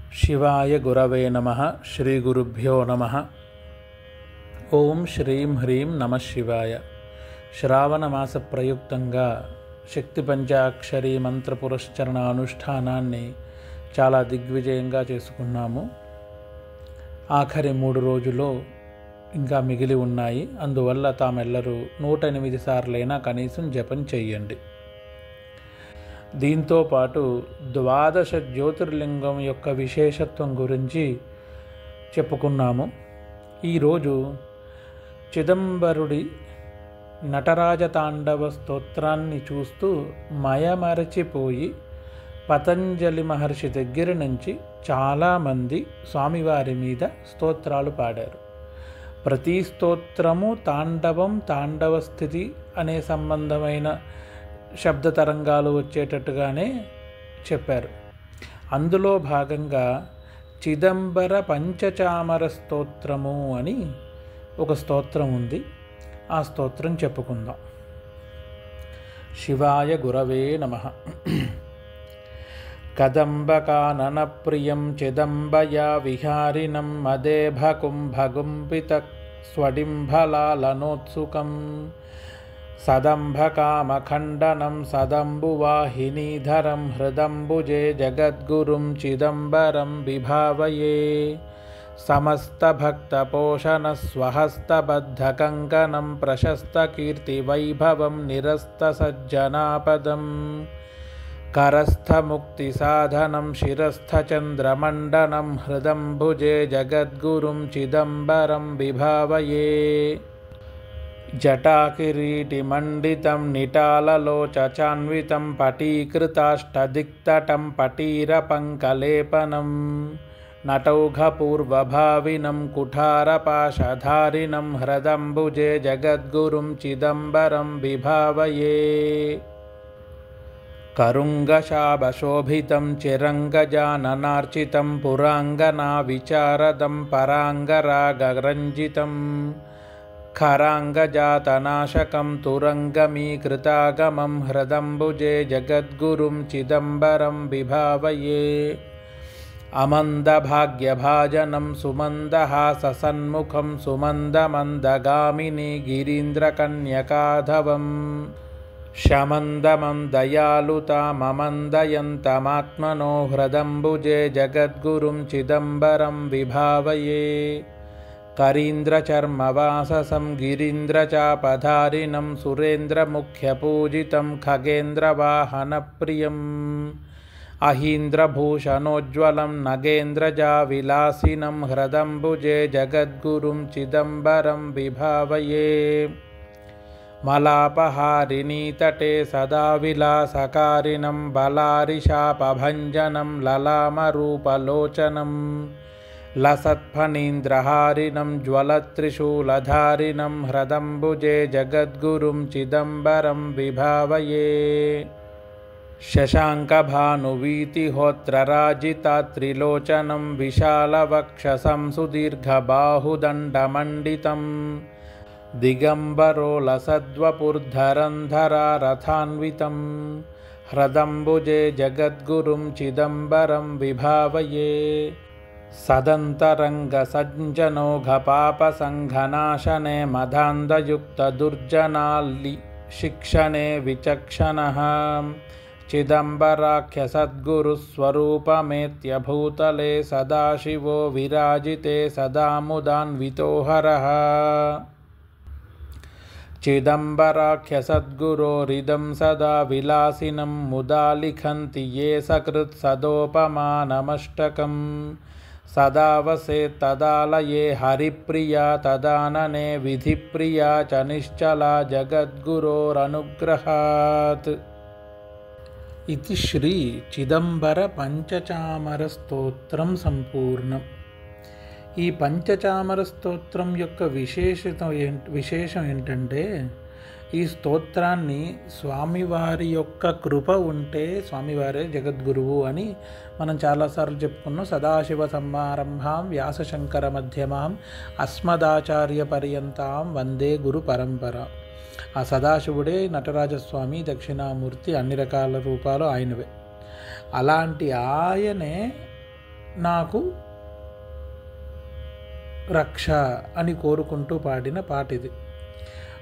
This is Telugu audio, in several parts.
శివాయ గురవే నమః. శ్రీ గురుభ్యో నమః. ఓం శ్రీం హ్రీం నమః శివాయ. శ్రావణ మాస ప్రయుక్తంగా శక్తి పంచాక్షరి మంత్ర పురస్చరణ అనుష్ఠానాన్ని చాలా దిగ్విజయంగా చేసుకున్నాము. ఆఖరి 3 రోజులు ఇంకా మిగిలి ఉన్నాయి. అందువల్ల తామెల్లరూ 108 సార్లైనా కనీసం జపం చెయ్యండి. దీంతో పాటు 12 జ్యోతిర్లింగం యొక్క విశేషత్వం గురించి చెప్పుకున్నాము. ఈరోజు చిదంబరుడి నటరాజ తాండవ స్తోత్రాన్ని చూస్తూ మయమరచిపోయి పతంజలి మహర్షి దగ్గర నుంచి చాలామంది స్వామివారి మీద స్తోత్రాలు పాడారు. ప్రతి స్తోత్రము తాండవం, తాండవ స్థితి అనే సంబంధమైన శబ్ద తరంగాలు వచ్చేటట్టుగానే చెప్పారు. అందులో భాగంగా చిదంబర పంచచామర స్తోత్రము అని ఒక స్తోత్రం ఉంది. ఆ స్తోత్రం చెప్పుకుందాం. శివాయ గురవే నమః. కదంబకానన ప్రియం చిదంబయా విహారిణం మదేభకుంభగుంపిత స్వడింభలాలనోత్సుకం సదంభకామఖండనం సదంబువాహినీధరం హృదంబుజే జగద్గురుం చిదంబరం విభావయే సమస్తభక్తపోషణ స్వహస్తబద్ధకంకణం ప్రశస్తకీర్తివైభవం నిరస్తసజ్జనాపదం కరస్థముక్తిసాధనం శిరస్థచంద్రమండనం హృదంబుజే జగద్గురుం చిదంబరం విభావయే జటాకిరీటిమండితం నిటాలలోచాన్వితం పటీకృతాష్టదిక్తటం పటీరపంకలేపనం నటౌఘపూర్వభావినం కుఠారపాశధారిణం హృదంబుజే జగద్గురుం చిదంబరం విభావయే కరుంగశాభశోభితం చిరంగజాననార్చితం పురాంగనా విచారదం పరాంగరాగరంజితం ఖరాంగజాతనాశకం తురంగమీకృతాగమం హృదంబుజే జగద్గురుం చిదంబరం విభావయే అమందభాగ్యభాజనం సుమందహాససన్ముఖం సుమందమందగామిని గిరీంద్రకన్యకాధవం శమందమం దయాలుతామమందయంతమాత్మనో హృదంబుజే జగద్గురుం చిదంబరం విభావయే కరీంద్రచర్మవాససం గిరీంద్రచాపధారిణం సురేంద్రముఖ్యపూజితం ఖగేంద్రవాహనప్రియం అహీంద్రభూషణోజ్వలం నగేంద్రజావిలాసినం హృదంబుజే జగద్గురుం చిదంబరం విభావయే మలాపహారిణీతటే సదా విలాసకారిణం బలారిశాపభంజనం లలామరూపలోచనం లసత్ఫణీంద్రహారిణం జ్వలత్రిశూలధారిణం హృదంబుజే జగద్గురుం చిదంబరం విభావయే శశాంకభానువీతిహోత్రరాజితాత్రిలోచనం విశాలవక్షసం సుదీర్ఘబాహుదండమండితం దిగంబరోలసద్వపుర్ధరంధరారథాన్వితం హృదంబుజే జగద్గురుం చిదంబరం విభావయే సదంతరంగసజ్జనోఘపాపసంఘనాశనే మదాంధయుక్తదుర్జనాల్లి శిక్షణే విచక్షణః చిదంబరాఖ్యసద్గురుస్వరూపమేత్యభూతలే సదాశివో విరాజితే సదాముదాన్వితో హరః చిదంబరాఖ్యసద్గురోరిదం సదా విలాసినం ముదా లిఖంతి ఏ సకృత్సదోపమానమష్టకం సదా వసేత్తదాలయే హరిప్రియా తదాననే విధిప్రియా చ నిశ్చలా జగద్గురోరనుగ్రహాత్. ఇది శ్రీ చిదంబర పంచచామర స్తోత్రం సంపూర్ణం. ఈ పంచచామర స్తోత్రం యొక్క విశేషం ఏంటంటే, ఈ స్తోత్రాన్ని స్వామివారి యొక్క కృప ఉంటే స్వామివారే జగద్గురువు అని మనం చాలాసార్లు చెప్పుకున్నాం. సదాశివ సమారంభాం వ్యాసశంకర మధ్యమాం అస్మదాచార్య పర్యంతాం వందే గురు పరంపర. ఆ సదాశివుడే నటరాజస్వామి, దక్షిణామూర్తి, అన్ని రకాల రూపాలు ఆయనవే. అలాంటి ఆయనే నాకు రక్ష అని కోరుకుంటూ పాడిన పాట ఇది.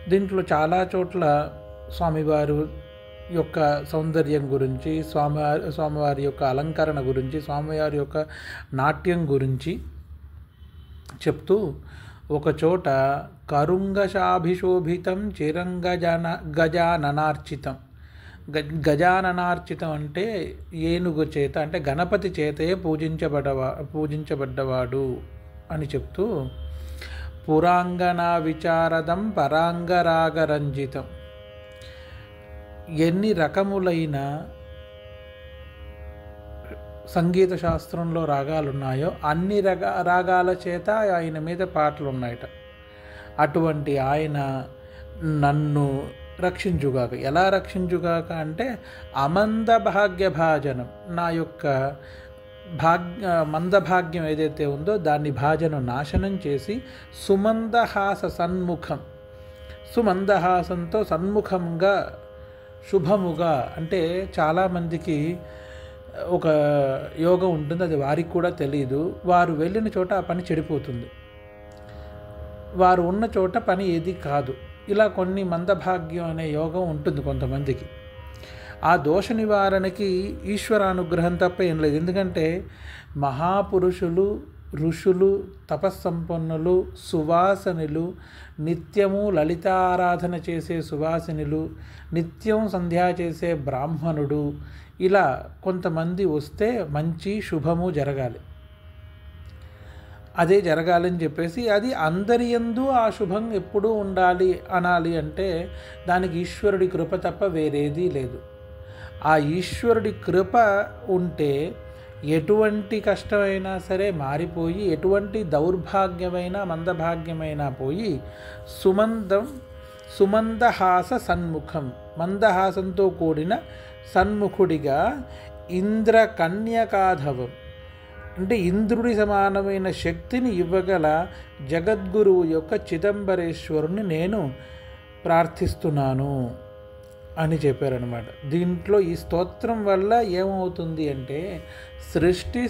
దీంట్లో చాలా చోట్ల స్వామివారు యొక్క సౌందర్యం గురించి, స్వామివారి యొక్క అలంకరణ గురించి, స్వామివారి యొక్క నాట్యం గురించి చెప్తూ ఒకచోట కరుంగశాభిశోభితం గజాననార్చితం. గజాననార్చితం అంటే ఏనుగు చేత, అంటే గణపతి చేతే పూజించబడ్డవాడు అని చెప్తూ పురాంగనా విచారదం పరాంగరాగరంజితం. ఎన్ని రకములైన సంగీత శాస్త్రంలో రాగాలున్నాయో అన్ని రాగాల చేత ఆయన మీద పాటలు ఉన్నాయట. అటువంటి ఆయన నన్ను రక్షించుగాక. ఎలా రక్షించుగాక అంటే అమంద భాగ్యభాజనం, నా యొక్క మందభాగ్యం ఏదైతే ఉందో దాన్ని భాజనం నాశనం చేసి సుమందహాస సన్ముఖం, సుమందహాసంతో సన్ముఖంగా శుభముగా, అంటే చాలామందికి ఒక యోగం ఉంటుంది, అది వారికి కూడా తెలియదు. వారు వెళ్ళిన చోట ఆ పని చెడిపోతుంది, వారు ఉన్న చోట పని ఏది కాదు. ఇలా కొన్ని మందభాగ్యం అనే యోగం ఉంటుంది కొంతమందికి. ఆ దోష నివారణకి ఈశ్వరానుగ్రహం తప్ప ఏం లేదు. ఎందుకంటే మహాపురుషులు, ఋషులు, తపస్సంపన్నులు, సువాసనులు, నిత్యము లలితారాధన చేసే సువాసినులు, నిత్యం సంధ్యా చేసే బ్రాహ్మణుడు, ఇలా కొంతమంది వస్తే మంచి శుభము జరగాలి. అదే జరగాలని చెప్పేసి అది అందరి యందు ఆ శుభం ఎప్పుడూ ఉండాలి అనాలి అంటే దానికి ఈశ్వరుడి కృప తప్ప వేరేదీ లేదు. ఆ ఈశ్వరుడి కృప ఉంటే ఎటువంటి కష్టమైనా సరే మారిపోయి, ఎటువంటి దౌర్భాగ్యమైన మందభాగ్యమైనా పోయి సుమందహాస సన్ముఖం, మందహాసంతో కూడిన సన్ముఖుడిగా ఇంద్రకన్యకాధవం, అంటే ఇంద్రుడి సమానమైన శక్తిని ఇవ్వగల జగద్గురువు యొక్క చిదంబరేశ్వరుని నేను ప్రార్థిస్తున్నాను అని చెప్పారనమాట. దీంట్లో ఈ స్తోత్రం వల్ల ఏమవుతుంది అంటే సృష్టి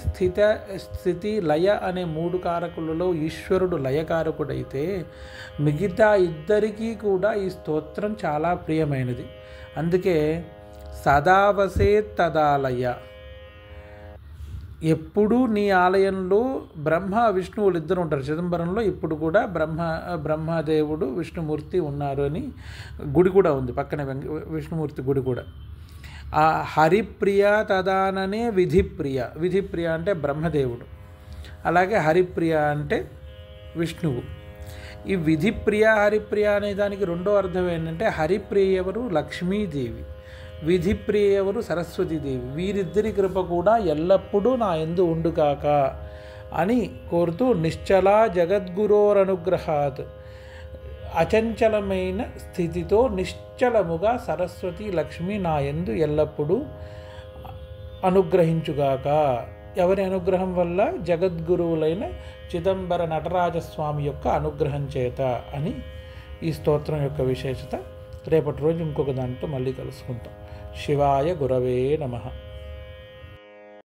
స్థితి లయ అనే 3 కారకులలో ఈశ్వరుడు లయకారకుడైతే మిగతా ఇద్దరికీ కూడా ఈ స్తోత్రం చాలా ప్రియమైనది. అందుకే సదావసేత్ తదాలయ, ఎప్పుడు నీ ఆలయంలో బ్రహ్మ విష్ణువులు ఇద్దరు ఉంటారు. చిదంబరంలో ఇప్పుడు కూడా బ్రహ్మదేవుడు విష్ణుమూర్తి ఉన్నారు అని గుడి కూడా ఉంది, పక్కనే విష్ణుమూర్తి గుడి కూడా. ఆ హరిప్రియ తదాననే విధిప్రియ, విధిప్రియ అంటే బ్రహ్మదేవుడు, అలాగే హరిప్రియ అంటే విష్ణువు. ఈ విధిప్రియ హరిప్రియ అనే దానికి రెండో అర్థం ఏంటంటే హరిప్రియ ఎవరు? లక్ష్మీదేవి. విధిప్రియ ఎవరు? సరస్వతీదేవి. వీరిద్దరి కృప కూడా ఎల్లప్పుడూ నా యందు ఉండుగాక అని కోరుతూ నిశ్చలా జగద్గురోరనుగ్రహాత్, అచంచలమైన స్థితితో నిశ్చలముగా సరస్వతి లక్ష్మి నా యందు ఎల్లప్పుడూ అనుగ్రహించుగాక. ఎవరి అనుగ్రహం వల్ల? జగద్గురువులైన చిదంబర నటరాజస్వామి యొక్క అనుగ్రహం చేత అని ఈ స్తోత్రం యొక్క విశేషత. రేపటి రోజు ఇంకొక దాంట్లో మళ్ళీ కలుసుకుంటాం. శివాయ గురవే నమః.